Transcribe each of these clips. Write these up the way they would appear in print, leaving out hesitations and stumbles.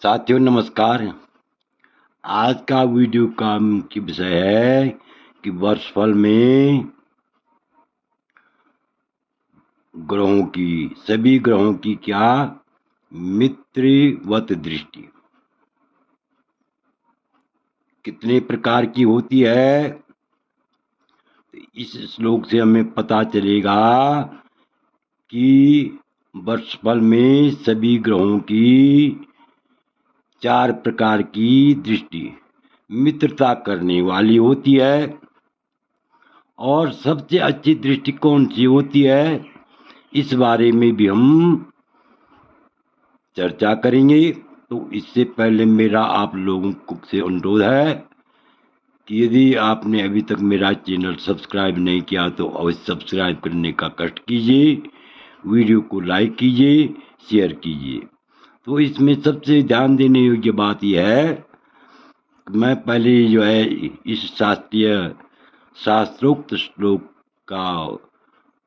साथियों नमस्कार। आज का वीडियो का मुख्य विषय है कि वर्षफल में सभी ग्रहों की क्या मित्रवत दृष्टि कितने प्रकार की होती है। तो इस श्लोक से हमें पता चलेगा कि वर्षफल में सभी ग्रहों की 4 प्रकार की दृष्टि मित्रता करने वाली होती है। और सबसे अच्छी दृष्टि कौन सी होती है, इस बारे में भी हम चर्चा करेंगे। तो इससे पहले मेरा आप लोगों से अनुरोध है कि यदि आपने अभी तक मेरा चैनल सब्सक्राइब नहीं किया तो अवश्य सब्सक्राइब करने का कष्ट कीजिए, वीडियो को लाइक कीजिए, शेयर कीजिए। तो इसमें सबसे ध्यान देने योग्य बात यह है, मैं पहले जो है इस शास्त्रोक्त श्लोक का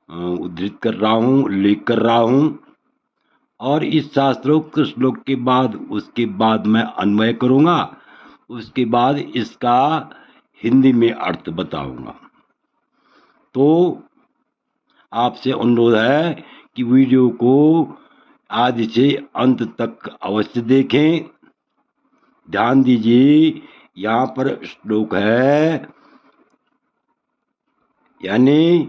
उद्धृत कर रहा हूँ, उल्लेख कर रहा हूँ, और इस शास्त्रोक्त श्लोक के बाद उसके बाद मैं अन्वय करूँगा, उसके बाद इसका हिंदी में अर्थ बताऊँगा। तो आपसे अनुरोध है कि वीडियो को आदि से अंत तक अवश्य देखें। ध्यान दीजिए, यहाँ पर श्लोक है, यानी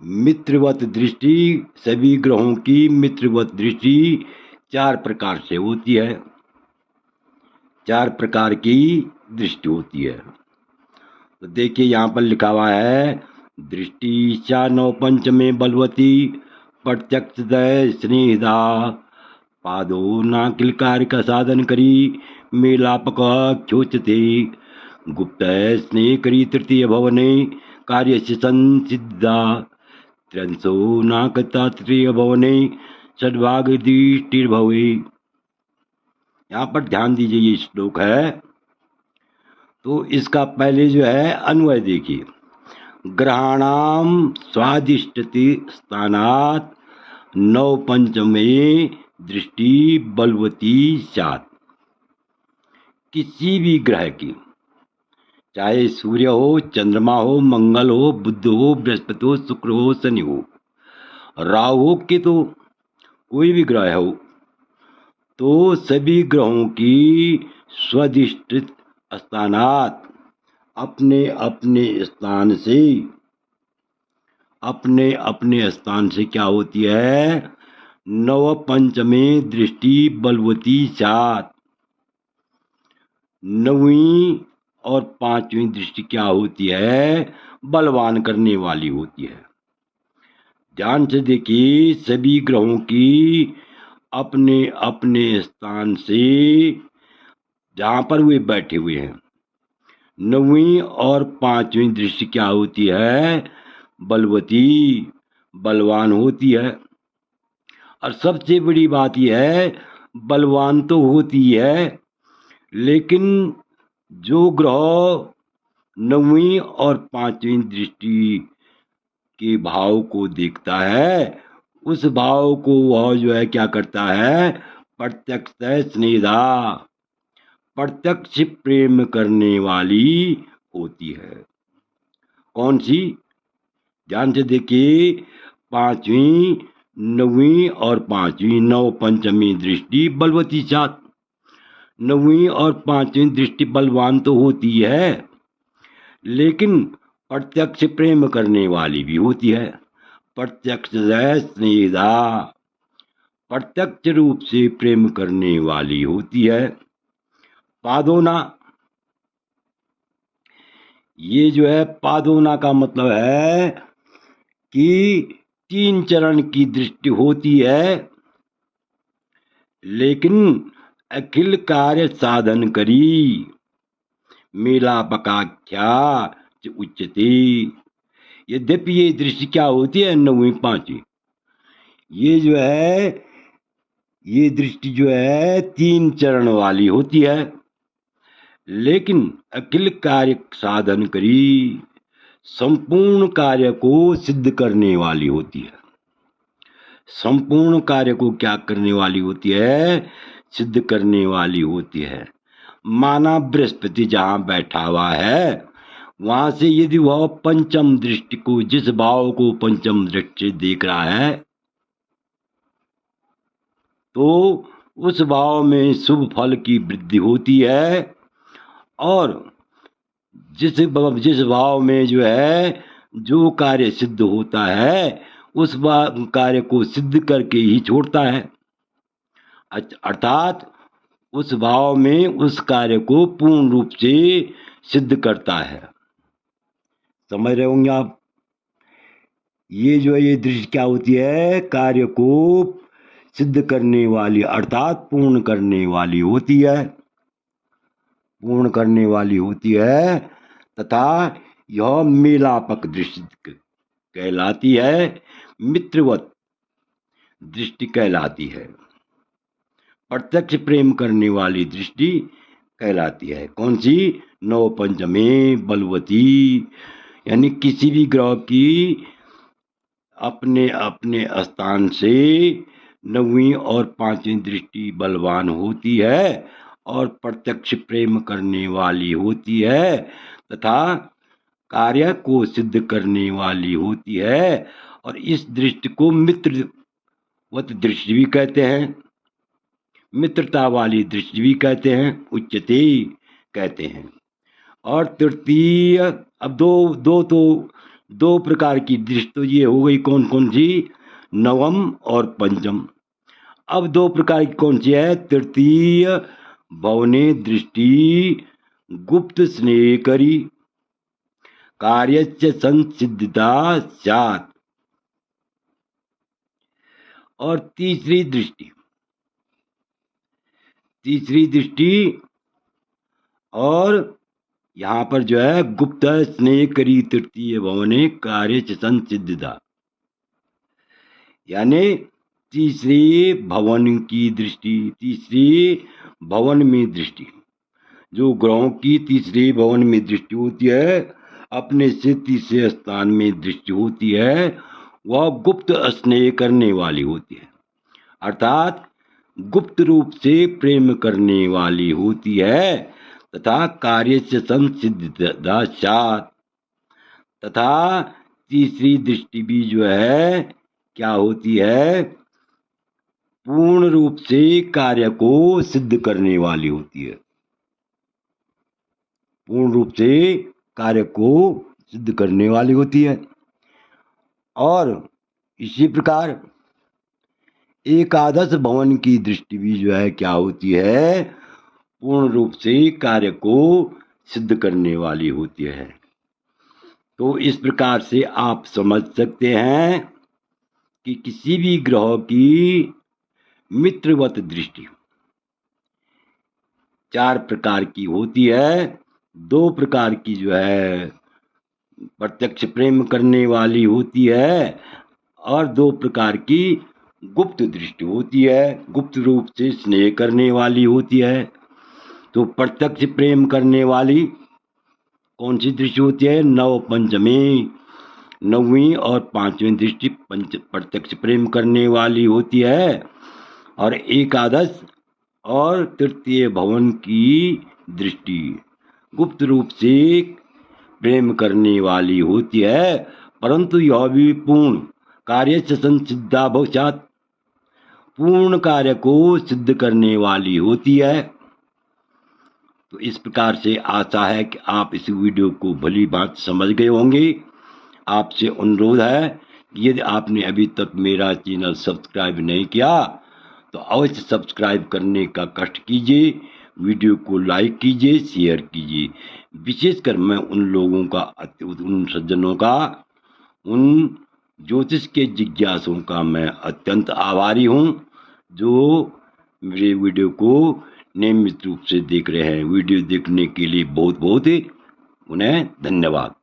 मित्रवत दृष्टि, सभी ग्रहों की मित्रवत दृष्टि 4 प्रकार से होती है। 4 प्रकार की दृष्टि होती है। तो देखिए यहाँ पर लिखा हुआ है, दृष्टि चा 9 पंचमे बलवती प्रत्यक्ष दय स्नेहिदा पादो ना किल कार्य का साधन करी मेलापक ख्योचते गुप्त स्नेह करी तृतीय भवने कार्य से संसिद्धा त्रिंशो नाकता तृतीय भवने सद्भाग दृष्टिर्भवे। यहाँ पर ध्यान दीजिए, ये श्लोक है। तो इसका पहले जो है अन्वय देखिए, ग्रहाणाम स्वादिष्टति स्थानात 9 पंचमे दृष्टि बलवती स्यात्। किसी भी ग्रह की, चाहे सूर्य हो, चंद्रमा हो, मंगल हो, बुध हो, बृहस्पति हो, शुक्र हो, शनि हो, राहु हो, केतु, कोई भी ग्रह हो, तो सभी ग्रहों की स्वादिष्टित स्थानात अपने अपने स्थान से क्या होती है, 9 पंचमे दृष्टि बलवती स्यात्। 9वीं और 5वीं दृष्टि क्या होती है, बलवान करने वाली होती है। ध्यान से देखिए, सभी ग्रहों की अपने अपने स्थान से जहाँ पर वे बैठे हुए हैं, 9वीं और 5वीं दृष्टि क्या होती है, बलवती, बलवान होती है। और सबसे बड़ी बात यह है, बलवान तो होती है, लेकिन जो ग्रह 9वीं और 5वीं दृष्टि के भाव को देखता है, उस भाव को वह जो है क्या करता है, प्रत्यक्ष स्नेहा, प्रत्यक्ष प्रेम करने वाली होती है। कौन सी? ध्यान से देखिए, 5वीं, 9वीं और 5वीं, 9 पंचमी दृष्टि बलवती स्यात्। 9वीं और 5वीं दृष्टि बलवान तो होती है, लेकिन प्रत्यक्ष प्रेम करने वाली भी होती है। प्रत्यक्ष स्नेहिता, प्रत्यक्ष रूप से प्रेम करने वाली होती है। पादोना, ये जो है पादोना का मतलब है कि 3 चरण की दृष्टि होती है, लेकिन अखिल कार्य साधन करी मेलापकाख्या उच्चते। यद्यपि ये दृष्टि क्या होती है, 9वीं 5वीं, ये जो है, ये दृष्टि जो है 3 चरण वाली होती है, लेकिन अखिल कार्य साधन करी, संपूर्ण कार्य को सिद्ध करने वाली होती है। संपूर्ण कार्य को क्या करने वाली होती है, सिद्ध करने वाली होती है। माना बृहस्पति जहाँ बैठा हुआ है, वहां से यदि वह पंचम दृष्टि को, जिस भाव को पंचम दृष्टि से देख रहा है, तो उस भाव में शुभ फल की वृद्धि होती है। और जिस भाव में जो है जो कार्य सिद्ध होता है, उस कार्य को सिद्ध करके ही छोड़ता है। अर्थात उस भाव में उस कार्य को पूर्ण रूप से सिद्ध करता है। समझ रहे होंगे आप? ये जो ये दृष्टि क्या होती है? कार्य को सिद्ध करने वाली अर्थात पूर्ण करने वाली होती है, पूर्ण करने वाली होती है। तथा यह मेलापक दृष्टि कहलाती है, मित्रवत दृष्टि कहलाती है, प्रत्यक्ष प्रेम करने वाली दृष्टि कहलाती है। कौन सी? नव पंचमे बलवती, यानी किसी भी ग्रह की अपने अपने स्थान से नवीं और पांचवी दृष्टि बलवान होती है और प्रत्यक्ष प्रेम करने वाली होती है तथा कार्य को सिद्ध करने वाली होती है। और इस दृष्टि को मित्रवत दृष्टि भी कहते हैं, मित्रता वाली दृष्टि भी कहते हैं, उच्चते कहते हैं। और तृतीय, अब दो प्रकार की दृष्टि तो ये हो गई। कौन कौन सी? नवम और पंचम। अब दो प्रकार की कौन सी है? तृतीय भवने दृष्टि गुप्त स्नेह करी कार्य संसिद्धता स्यात्। और तीसरी दृष्टि और यहाँ पर जो है गुप्त स्नेह करी तृतीय भवने कार्य संसिद्धता, यानी तीसरे भवन की दृष्टि, तीसरे भवन में दृष्टि। जो ग्रहों की तीसरे भवन में दृष्टि होती है, अपने से तीसरे स्थान में दृष्टि होती है, वह गुप्त स्नेह करने वाली होती है, अर्थात गुप्त रूप से प्रेम करने वाली होती है। तथा कार्य से संसिद्धता स्यात्, तथा तीसरी दृष्टि भी जो है क्या होती है? पूर्ण रूप से कार्य को सिद्ध करने वाली होती है, पूर्ण रूप से कार्य को सिद्ध करने वाली होती है। और इसी प्रकार एकादश भवन की दृष्टि भी जो है क्या होती है? पूर्ण रूप से कार्य को सिद्ध करने वाली होती है। तो इस प्रकार से आप समझ सकते हैं कि किसी भी ग्रह की मित्रवत दृष्टि 4 प्रकार की होती है। 2 प्रकार की जो है प्रत्यक्ष प्रेम करने वाली होती है और 2 प्रकार की गुप्त दृष्टि होती है, गुप्त रूप से स्नेह करने वाली होती है। तो प्रत्यक्ष प्रेम करने वाली कौन सी दृष्टि होती है? नव पंचमी, नवीं और पांचवी दृष्टि प्रत्यक्ष प्रेम करने वाली होती है। और एकादश और तृतीय भवन की दृष्टि गुप्त रूप से प्रेम करने वाली होती है, परंतु यह भी पूर्ण कार्य से संसिद्धा भवस्यात्, पूर्ण कार्य को सिद्ध करने वाली होती है। तो इस प्रकार से आशा है कि आप इस वीडियो को भली बात समझ गए होंगे। आपसे अनुरोध है कि यदि आपने अभी तक मेरा चैनल सब्सक्राइब नहीं किया तो अवश्य सब्सक्राइब करने का कष्ट कीजिए, वीडियो को लाइक कीजिए, शेयर कीजिए। विशेषकर मैं उन लोगों का, उन सज्जनों का, उन ज्योतिष के जिज्ञासुओं का मैं अत्यंत आभारी हूँ जो मेरे वीडियो को नियमित रूप से देख रहे हैं। वीडियो देखने के लिए बहुत बहुत उन्हें धन्यवाद।